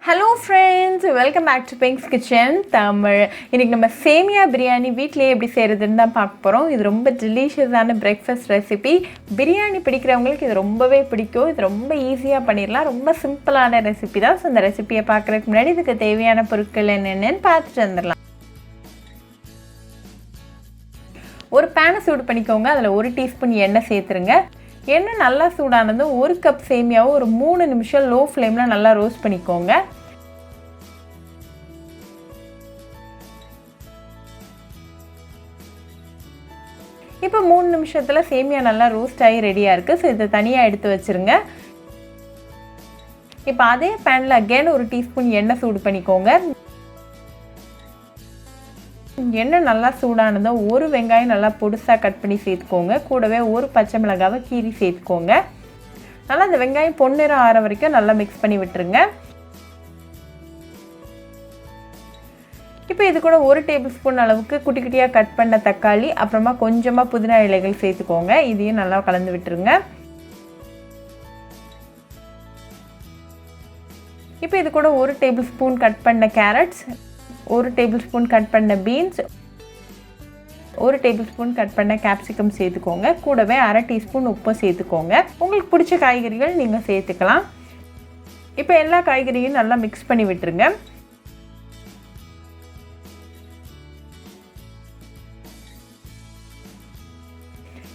Hello friends, welcome back to Pink's Kitchen Tamil. இன்னைக்கு நம்ம சேமியா பிரியாணி வீட்லயே எப்படி செய்யறதுன்னு தான் பார்க்க போறோம். இது ரொம்ப டெலிஷியஸான பிரேக்ஃபாஸ்ட் ரெசிபி. பிரியாணி பிடிக்கிறவங்களுக்கு இது ரொம்பவே பிடிக்கும். இது ரொம்ப ஈஸியா பண்ணிரலாம். ரொம்ப சிம்பிளான ரெசிபி தான். சோ இந்த ரெசிபியை பார்க்கறதுக்கு முன்னாடி இதுக்கு தேவையான பொருட்கள் என்னென்னன்னு பார்த்துட்டு வந்துடலாம். ஒரு pan சூடு பண்ணிக்கோங்க. அதுல 1 டீஸ்பூன் எண்ணெய் சேர்த்துருங்க. எண்ணெய் நல்லா சூடானதும் 1 கப் சேமியாவை ஒரு 3 நிமிஷம் லோ ஃப்ளேம்ல நல்லா ரோஸ்ட் பண்ணிக்கோங்க. இப்போ 3 நிமிஷத்துல சேமியா நல்லா ரோஸ்ட் ஆகி ரெடியா இருக்கு. சோ இத தனியா எடுத்து வச்சிருங்க. இப்போ அதே panல again 1 டீஸ்பூன் எண்ணெய் சூடு பண்ணிக்கோங்க. எண்ணெய் நல்லா சூடானதும் 1 வெங்காயம் நல்லா பொடிசா கட் பண்ணி சேர்த்துக்கோங்க. கூடவே 1 பச்சை மிளகாவை கீறி சேர்த்துக்கோங்க. நல்லா இந்த வெங்காயம் பொன்னிறம் ஆற வரைக்கும் நல்லா மிக்ஸ் பண்ணி விட்டுருங்க. இப்போ இது கூட 1 டேபிள்ஸ்பூன் அளவுக்கு குட்டி குட்டியா கட் பண்ண தக்காளி, அப்புறமா கொஞ்சமா புதினா இலைகள் சேர்த்துக்கோங்க. இதையும் நல்லா கலந்து விட்டுருங்க. இப்போ இது கூட 1 டேபிள்ஸ்பூன் கட் பண்ண கேரட்ஸ், 1 டேபிள்ஸ்பூன் கட் பண்ண பீன்ஸ், 1 டேபிள்ஸ்பூன் கட் பண்ண கேப்சிகம் சேர்த்துக்கோங்க. கூடவே 1/2 டீஸ்பூன் உப்பு சேர்த்துக்கோங்க. உங்களுக்கு பிடிச்ச காய்கறிகள் நீங்க சேர்த்துக்கலாம். இப்போ எல்லா காய்கறியும் நல்லா மிக்ஸ் பண்ணி விட்டுருங்க.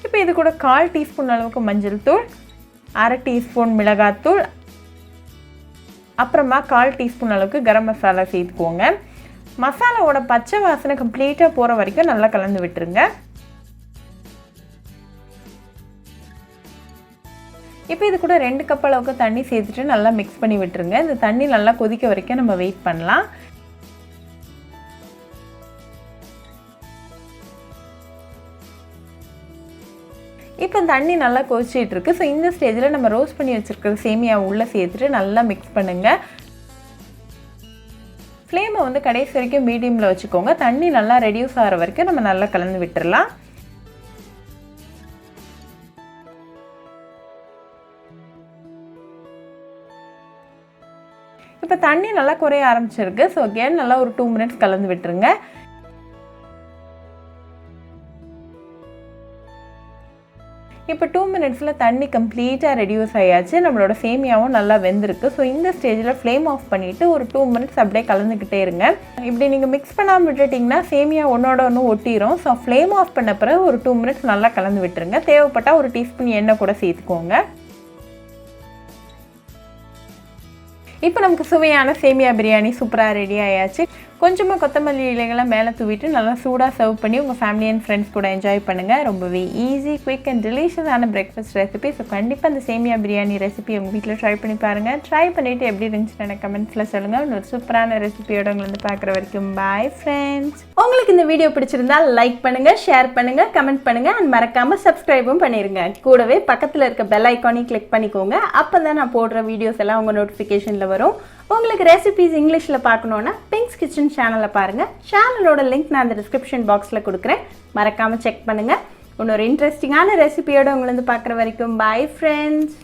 இப்போ இது கூட 1/4 டீஸ்பூன் அளவுக்கு மஞ்சள் தூள், 1/2 டீஸ்பூன் மிளகாய் தூள், அப்புறமா 1/4 டீஸ்பூன் அளவுக்கு கரம் மசாலா சேர்த்துக்கோங்க. மசாலாவோட பச்சை வாசனை கம்ப்ளீட்டா போற வரைக்கும் நல்லா கலந்து விட்டுருங்க. இப்போ இது கூட 2 கப் அளவுக்கு தண்ணி சேர்த்துட்டு நல்லா மிக்ஸ் பண்ணி விட்டுருங்க. இந்த தண்ணி நல்லா கொதிக்க வரைக்கும் நம்ம வெயிட் பண்ணலாம். இப்போ தண்ணி நல்லா கொதிச்சிட்டு இருக்கு. சோ இந்த ஸ்டேஜ்ல நம்ம ரோஸ்ட் பண்ணி வச்சிருக்கிற சேமியாவை உள்ள சேர்த்துட்டு நல்லா மிக்ஸ் பண்ணுங்க. ஃப்ளேமை வந்து கடைசி வரைக்கும் மீடியம்ல வச்சுக்கோங்க. தண்ணி நல்லா ரெடியூஸ் ஆகிற வரைக்கும் நம்ம நல்லா கலந்து விட்டுறலாம். இப்போ தண்ணி நல்லா குறைய ஆரம்பிச்சிருக்கு. ஸோ அகேன் நல்லா ஒரு 2 மினிட்ஸ் கலந்து விட்டுருங்க. இப்போ 2 மினிட்ஸ்ல தண்ணி கம்ப்ளீட்டா ரெடியூஸ் ஆயாச்சு. நம்மளோட சேமியாவும் நல்லா வெந்திருக்கு. ஸோ இந்த ஸ்டேஜ்ல ஃப்ளேம் ஆஃப் பண்ணிட்டு ஒரு 2 மினிட்ஸ் அப்படியே கலந்துக்கிட்டே இருங்க. இப்படி நீங்க மிக்ஸ் பண்ணாம விட்டுட்டீங்கன்னா சேமியா ஒன்னோட ஒன்று ஒட்டிரும். ஸோ ஃப்ளேம் ஆஃப் பண்ண பிறகு ஒரு 2 மினிட்ஸ் நல்லா கலந்து விட்டுருங்க. தேவைப்பட்டா 1 டீஸ்பூன் எண்ணெய் கூட சேர்த்துக்கோங்க. இப்போ நமக்கு சுவையான சேமியா பிரியாணி சூப்பராக ரெடி ஆயாச்சு. கொஞ்சமாக கொத்தமல்லி இலைகளை மேலே தூவிட்டு நல்லா சூடாக சர்வ் பண்ணி உங்கள் ஃபேமிலி அண்ட் ஃப்ரெண்ட்ஸ் கூட என்ஜாய் பண்ணுங்கள். ரொம்பவே ஈஸி, குயிக் அண்ட் டெலிஷியஸான பிரேக்ஃபாஸ்ட் ரெசிபி. ஸோ கண்டிப்பாக அந்த சேமியா பிரியாணி ரெசிபி உங்கள் வீட்டில் ட்ரை பண்ணி பாருங்கள். ட்ரை பண்ணிவிட்டு எப்படி இருந்துச்சுன்னு எனக்கு கமெண்ட்ஸில் சொல்லுங்கள். ஒரு சூப்பரான ரெசிபியோட உங்களை வந்து பார்க்குற வரைக்கும் பாய் ஃப்ரெண்ட்ஸ். உங்களுக்கு இந்த வீடியோ பிடிச்சிருந்தா லைக் பண்ணுங்கள், ஷேர் பண்ணுங்கள், கமெண்ட் பண்ணுங்கள் அண்ட் மறக்காமல் சப்ஸ்கிரைபும் பண்ணிடுங்க. கூடவே பக்கத்தில் இருக்க பெல் ஐக்கானையும் கிளிக் பண்ணிக்கோங்க. அப்போ தான் நான் போடுற வீடியோஸ் எல்லாம் உங்கள் நோட்டிஃபிகேஷனில் வரும். உங்களுக்கு ரெசிபிஸ் இங்கிலீஷில் பார்க்கணுன்னா பிங்க்ஸ் கிச்சன் சேனலை பாருங்கள். சேனலோட லிங்க் நான் அந்த டிஸ்கிரிப்ஷன் பாக்ஸில் கொடுக்குறேன். மறக்காமல் செக் பண்ணுங்கள். இன்னொரு இன்ட்ரெஸ்டிங்கான ரெசிபியோடு உங்களை வந்து பார்க்குற வரைக்கும் பாய் ஃப்ரெண்ட்ஸ்.